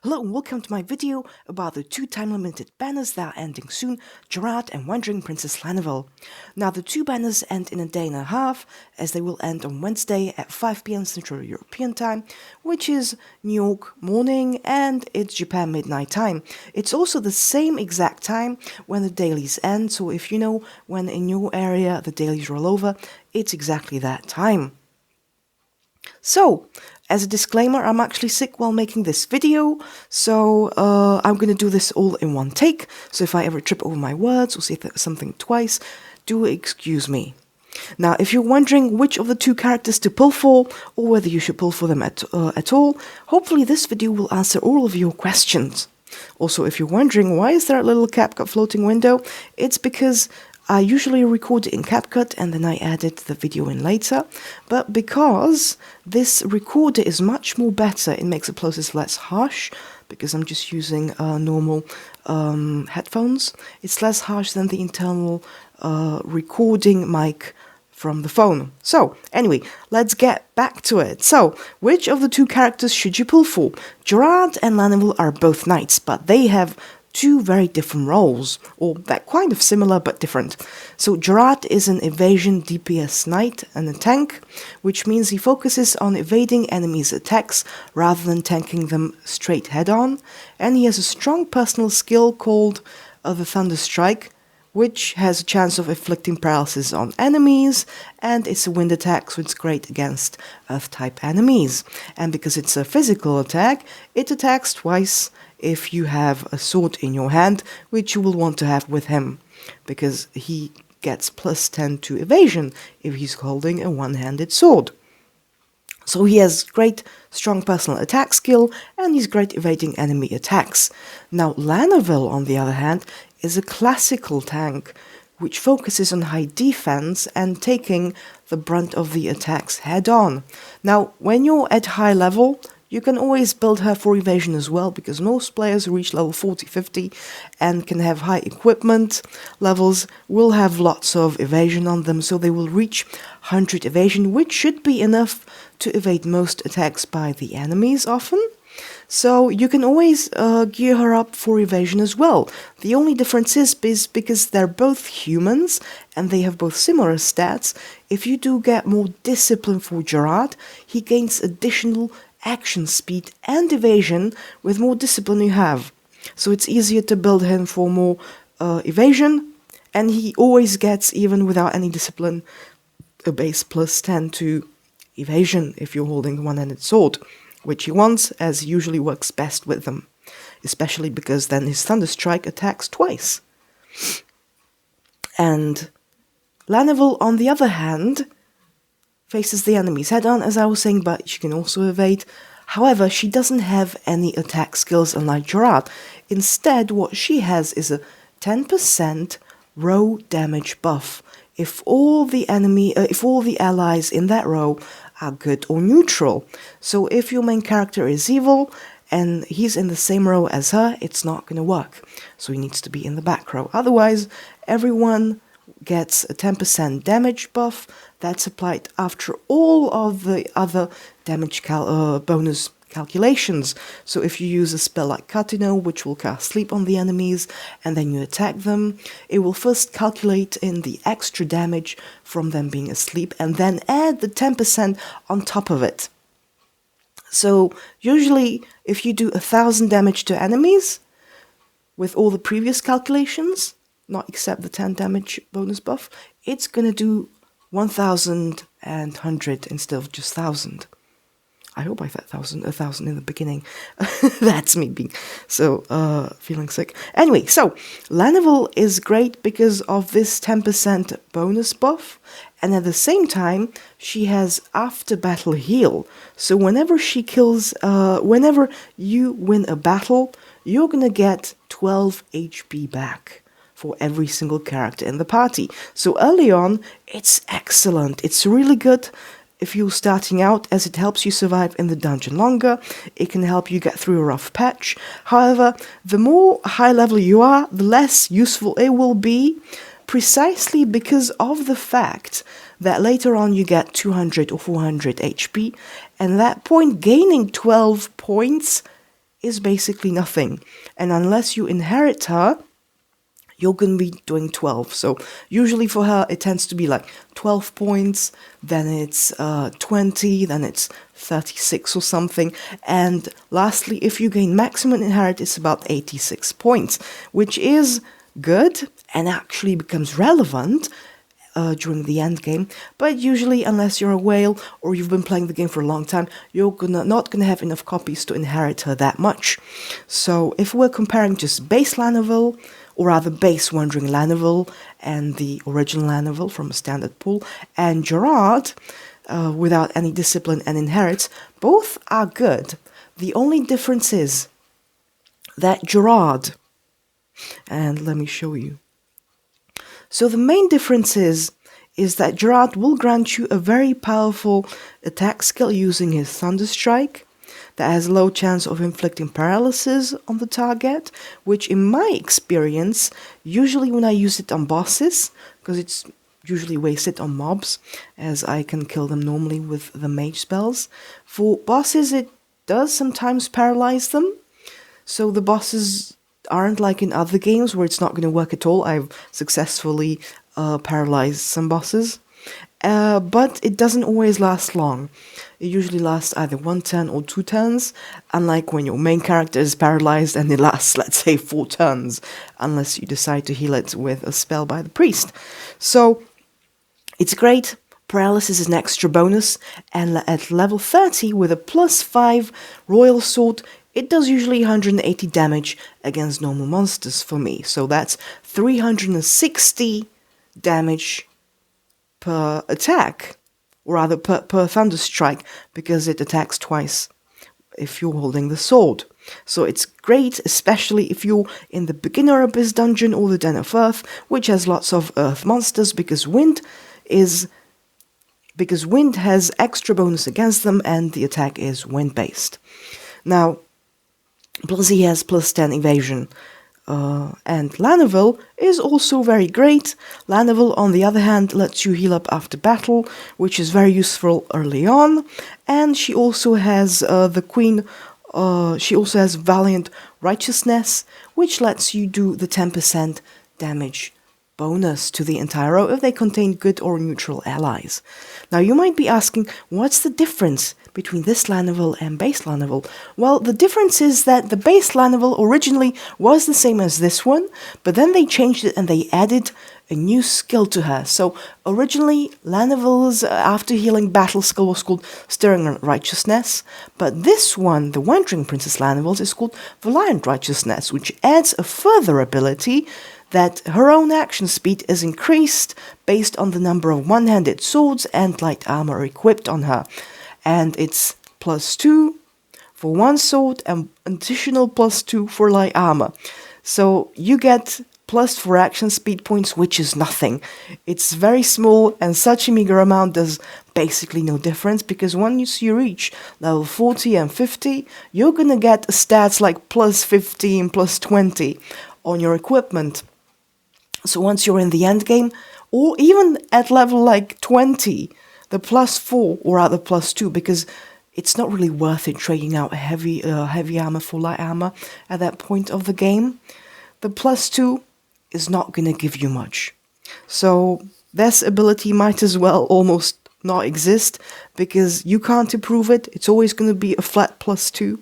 Hello and welcome to my video about the two time-limited banners that are ending soon, Gerard and Wandering Princess Lanaville. Now the two banners end in a day and a half, as they will end on Wednesday at 5 PM Central European Time, which is New York morning and it's Japan midnight time. It's also the same exact time when the dailies end, so if you know when in your area the dailies roll over, it's exactly that time. So, as a disclaimer, I'm actually sick while making this video, so I'm going to do this all in one take, so if I ever trip over my words or say something twice, do excuse me. Now, if you're wondering which of the two characters to pull for, or whether you should pull for them at all, hopefully this video will answer all of your questions. Also, if you're wondering why is there a little CapCut floating window, it's because I usually record it in CapCut and then I edit the video in later, but because this recorder is much more better, it makes the process less harsh, because I'm just using normal headphones. It's less harsh than the internal recording mic from the phone. So, anyway, let's get back to it. So, which of the two characters should you pull for? Gerard and Lanaville are both knights, but they have two very different roles, or they're kind of similar but different. So Gerard is an evasion DPS knight and a tank, which means he focuses on evading enemies' attacks rather than tanking them straight head-on, and he has a strong personal skill called the Thunder Strike, which has a chance of inflicting paralysis on enemies, and it's a wind attack, so it's great against Earth-type enemies. And because it's a physical attack, it attacks twice if you have a sword in your hand, which you will want to have with him, because he gets plus 10 to evasion if he's holding a one-handed sword. So he has great strong personal attack skill, and he's great evading enemy attacks. Now Lanaville, on the other hand, is a classical tank, which focuses on high defense and taking the brunt of the attacks head-on. Now, when you're at high level, you can always build her for evasion as well, because most players who reach level 40-50 and can have high equipment levels will have lots of evasion on them, so they will reach 100 evasion, which should be enough to evade most attacks by the enemies often. So you can always gear her up for evasion as well. The only difference is because they're both humans and they have both similar stats, if you do get more discipline for Gerard, he gains additional action speed and evasion with more discipline you have. So it's easier to build him for more evasion, and he always gets, even without any discipline, a base plus 10 to evasion if you're holding the one-handed sword, which he wants, as he usually works best with them, especially because then his Thunder Strike attacks twice. And Lanaville, on the other hand, faces the enemies head-on, as I was saying, but she can also evade. However, she doesn't have any attack skills unlike Gerard. Instead, what she has is a 10% row damage buff if all the allies in that row are good or neutral. So if your main character is evil and he's in the same row as her, it's not going to work. So he needs to be in the back row. Otherwise, everyone gets a 10% damage buff that's applied after all of the other damage bonus calculations. So if you use a spell like Catino, which will cast sleep on the enemies, and then you attack them, it will first calculate in the extra damage from them being asleep, and then add the 10% on top of it. So usually, if you do 1,000 damage to enemies, with all the previous calculations, not except the 10 damage bonus buff, it's gonna do 1,100 instead of just 1,000. I hope I said 1,000 in the beginning. That's me being so feeling sick. Anyway, so Lanaville is great because of this 10% bonus buff, and at the same time she has after battle heal. So whenever she kills, whenever you win a battle, you're gonna get 12 HP back for every single character in the party. So early on, it's excellent. It's really good if you're starting out, as it helps you survive in the dungeon longer. It can help you get through a rough patch. However, the more high level you are, the less useful it will be, precisely because of the fact that later on you get 200 or 400 HP, and at that point gaining 12 points is basically nothing. And unless you inherit her, you're going to be doing 12. So usually for her, it tends to be like 12 points, then it's 20, then it's 36 or something. And lastly, if you gain maximum inherit, it's about 86 points, which is good and actually becomes relevant during the end game. But usually, unless you're a whale or you've been playing the game for a long time, you're not gonna have enough copies to inherit her that much. So if we're comparing just base Lanaville, or rather base Wandering Lanaville and the original Lanaville from a standard pool, and Gerard, without any discipline and inherits, both are good. The only difference is that Gerard, and let me show you. So the main difference is that Gerard will grant you a very powerful attack skill using his Thunder Strike that has a low chance of inflicting paralysis on the target, which in my experience, usually when I use it on bosses, because it's usually wasted on mobs, as I can kill them normally with the mage spells. For bosses, it does sometimes paralyze them, so the bosses aren't like in other games where it's not going to work at all. I've successfully paralyzed some bosses. But it doesn't always last long. It usually lasts either 1 turn or 2 turns, unlike when your main character is paralyzed and it lasts, let's say, 4 turns, unless you decide to heal it with a spell by the priest. So, it's great. Paralysis is an extra bonus, and at level 30, with a +5 Royal Sword, it does usually 180 damage against normal monsters for me. So that's 360 damage per attack, or rather per Thunder Strike, because it attacks twice if you're holding the sword. So it's great, especially if you're in the Beginner Abyss dungeon or the Den of Earth, which has lots of earth monsters, because wind has extra bonus against them and the attack is wind-based. Now, plus he has +10 evasion. And Lanaville is also very great. Lanaville, on the other hand, lets you heal up after battle, which is very useful early on. And she also has she also has Valiant Righteousness, which lets you do the 10% damage bonus to the entire row if they contain good or neutral allies. Now you might be asking, what's the difference between this Lanaville and base Lanaville? Well, the difference is that the base Lanaville originally was the same as this one, but then they changed it and they added a new skill to her. So originally Lanaville's after healing battle skill was called Stirring Righteousness, but this one, the Wandering Princess Lanaville's, is called Valiant Righteousness, which adds a further ability that her own action speed is increased based on the number of one-handed swords and light armor equipped on her. And it's +2 for one sword and additional +2 for light armor. So you get +4 action speed points, which is nothing. It's very small, and such a meager amount does basically no difference, because once you reach level 40 and 50, you're gonna get stats like +15, +20 on your equipment. So once you're in the end game, or even at level like 20, the +4 or rather +2, because it's not really worth it trading out heavy armor for light armor at that point of the game. The +2 is not going to give you much. So this ability might as well almost not exist, because you can't improve it. It's always going to be a flat +2.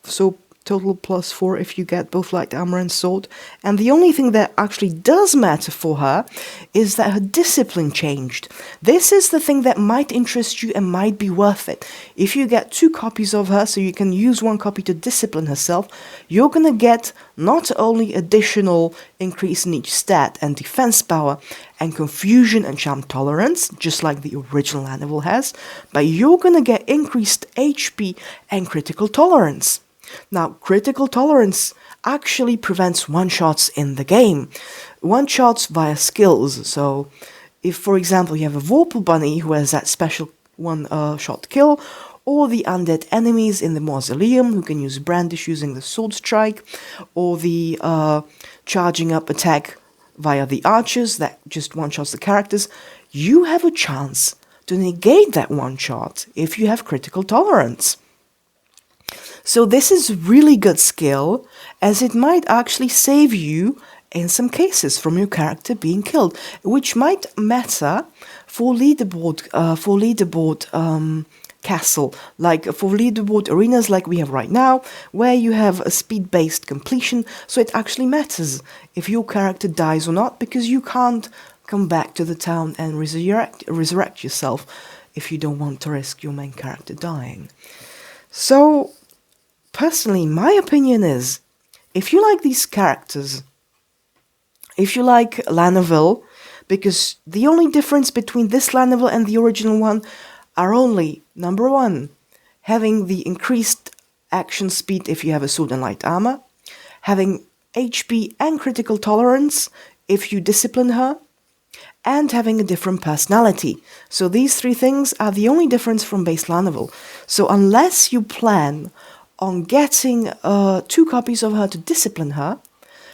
So total +4 if you get both light armor and sword. And the only thing that actually does matter for her is that her discipline changed. This is the thing that might interest you and might be worth it. If you get 2 copies of her, so you can use 1 copy to discipline herself, you're gonna get not only additional increase in each stat and defense power and confusion and charm tolerance, just like the original Lanaville has, but you're gonna get increased HP and critical tolerance. Now, critical tolerance actually prevents one-shots in the game. One-shots via skills. So, if, for example, you have a Vorpal Bunny who has that special one-shot kill, or the undead enemies in the Mausoleum who can use Brandish using the Sword Strike, or the charging up attack via the archers that just one-shots the characters, you have a chance to negate that one-shot if you have critical tolerance. So this is really good skill, as it might actually save you in some cases from your character being killed, which might matter for leaderboard castle, like for leaderboard arenas like we have right now, where you have a speed-based completion. So it actually matters if your character dies or not, because you can't come back to the town and resurrect yourself if you don't want to risk your main character dying. So personally, my opinion is, if you like these characters, if you like Lanaville, because the only difference between this Lanaville and the original one are only, number one, having the increased action speed if you have a sword and light armor, having HP and critical tolerance if you discipline her, and having a different personality. So these three things are the only difference from base Lanaville. So unless you plan on getting 2 copies of her to discipline her,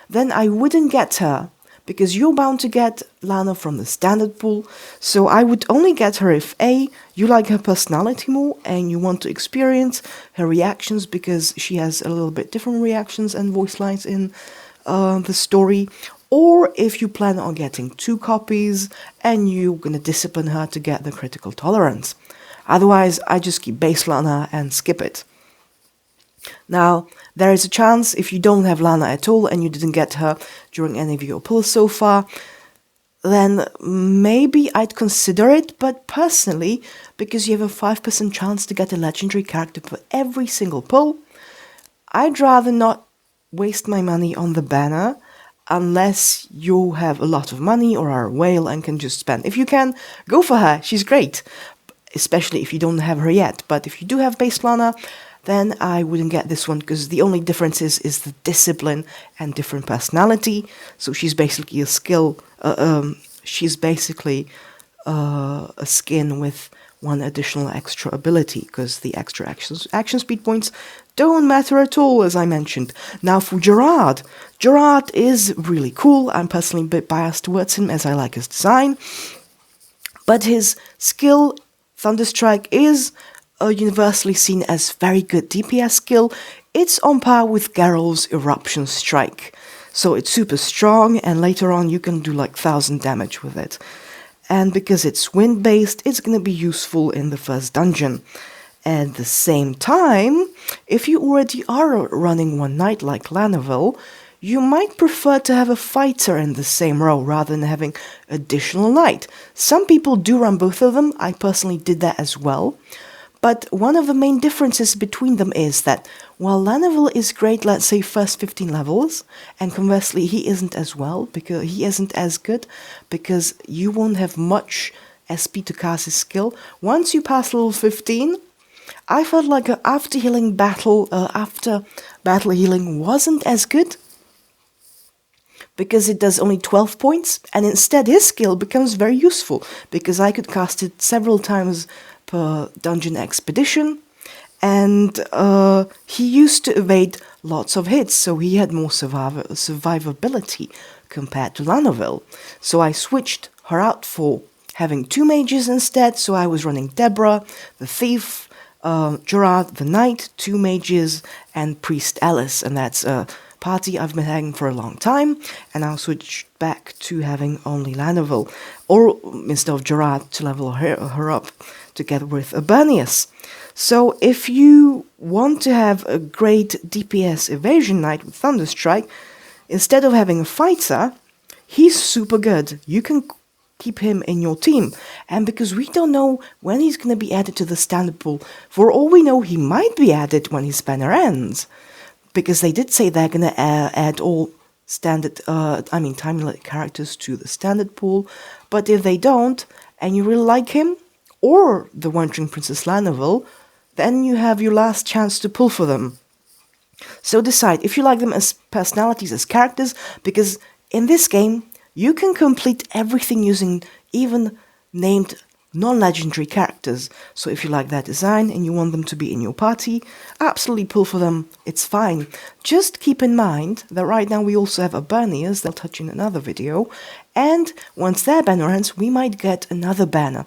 then I wouldn't get her, because you're bound to get Lana from the standard pool. So I would only get her if A, you like her personality more and you want to experience her reactions, because she has a little bit different reactions and voice lines in the story, or if you plan on getting 2 copies and you're gonna discipline her to get the critical tolerance. Otherwise, I just keep base Lana and skip it. Now, there is a chance if you don't have Lana at all and you didn't get her during any of your pulls so far, then maybe I'd consider it, but personally, because you have a 5% chance to get a legendary character for every single pull, I'd rather not waste my money on the banner unless you have a lot of money or are a whale and can just spend. If you can, go for her, she's great, especially if you don't have her yet. But if you do have base Lana, then I wouldn't get this one, because the only difference is the discipline and different personality. So she's basically a skill, she's basically a skin with 1 additional extra ability, because the extra action speed points don't matter at all, as I mentioned. Now for Gerard. Gerard is really cool. I'm personally a bit biased towards him, as I like his design. But his skill, Thunderstrike, is universally seen as very good DPS skill. It's on par with Geralt's Eruption Strike. So it's super strong, and later on you can do like 1000 damage with it. And because it's wind-based, it's going to be useful in the first dungeon. At the same time, if you already are running one knight like Lanaville, you might prefer to have a fighter in the same row rather than having additional knight. Some people do run both of them. I personally did that as well. But one of the main differences between them is that while Lanaville is great, let's say first 15 levels, and conversely he isn't as well, because he isn't as good, because you won't have much SP to cast his skill. Once you pass level 15, I felt like after battle healing wasn't as good, because it does only 12 points, and instead his skill becomes very useful, because I could cast it several times per dungeon expedition, and he used to evade lots of hits, so he had more survivability compared to Lanaville. So I switched her out for having 2 mages instead, so I was running Deborah, the thief, Gerard, the knight, 2 mages, and Priest Alice, and that's a party I've been having for a long time, and I'll switch back to having only Lanaville, or instead of Gerard, to level her up together with Urbanius. So if you want to have a great DPS evasion knight with Thunderstrike, instead of having a fighter, he's super good. You can keep him in your team. And because we don't know when he's going to be added to the standard pool, for all we know he might be added when his banner ends, because they did say they're going to add all standard, time-limit characters to the standard pool. But if they don't, and you really like him, or the Wandering Princess Lanaville, then you have your last chance to pull for them. So decide if you like them as personalities, as characters, because in this game, you can complete everything using even named non-legendary characters. So if you like that design and you want them to be in your party, absolutely pull for them, it's fine. Just keep in mind that right now we also have Urbanius, they'll touch in another video, and once their banner ends, we might get another banner.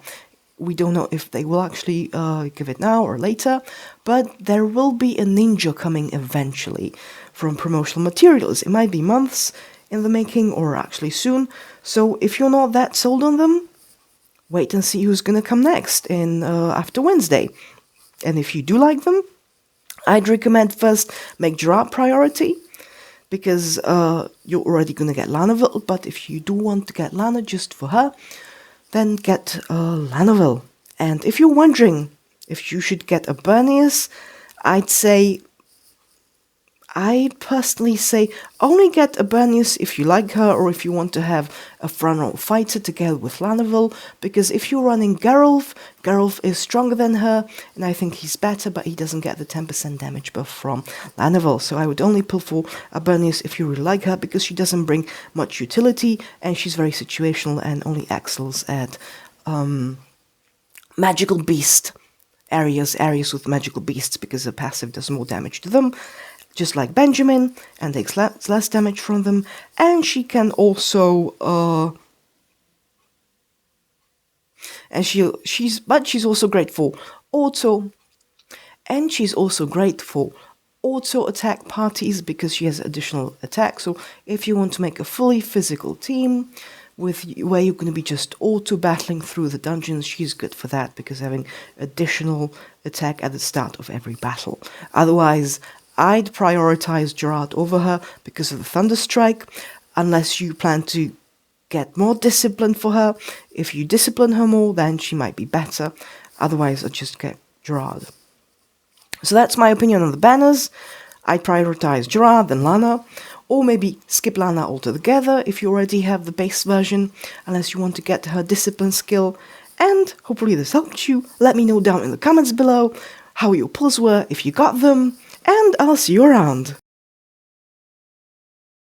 We don't know if they will actually give it now or later, but there will be a ninja coming eventually from promotional materials. It might be months in the making or actually soon. So if you're not that sold on them, wait and see who's going to come next in after Wednesday. And if you do like them, I'd recommend first make Gerard priority, because you're already going to get Lanaville, but if you do want to get Lana just for her, then get Lanaville. And if you're wondering if you should get a Bernius, I'd personally say only get a Bernius if you like her or if you want to have a front row fighter together with Lanaville, because if you're running Geralt is stronger than her, and I think he's better, but he doesn't get the 10% damage buff from Lanaville. So I would only pull for a Bernius if you really like her, because she doesn't bring much utility, and she's very situational and only excels at magical beast areas with magical beasts, because her passive does more damage to them, just like Benjamin, and takes less damage from them. And she can also she's also great for auto, and she's also great for auto attack parties because she has additional attack. So if you want to make a fully physical team where you're going to be just auto battling through the dungeons, she's good for that, because having additional attack at the start of every battle. Otherwise, I'd prioritize Gerard over her because of the Thunderstrike, unless you plan to get more discipline for her. If you discipline her more, then she might be better. Otherwise, I'd just get Gerard. So that's my opinion on the banners. I'd prioritize Gerard then Lana, or maybe skip Lana altogether if you already have the base version, unless you want to get her discipline skill. And hopefully this helped you. Let me know down in the comments below how your pulls were, if you got them, and I'll see you around.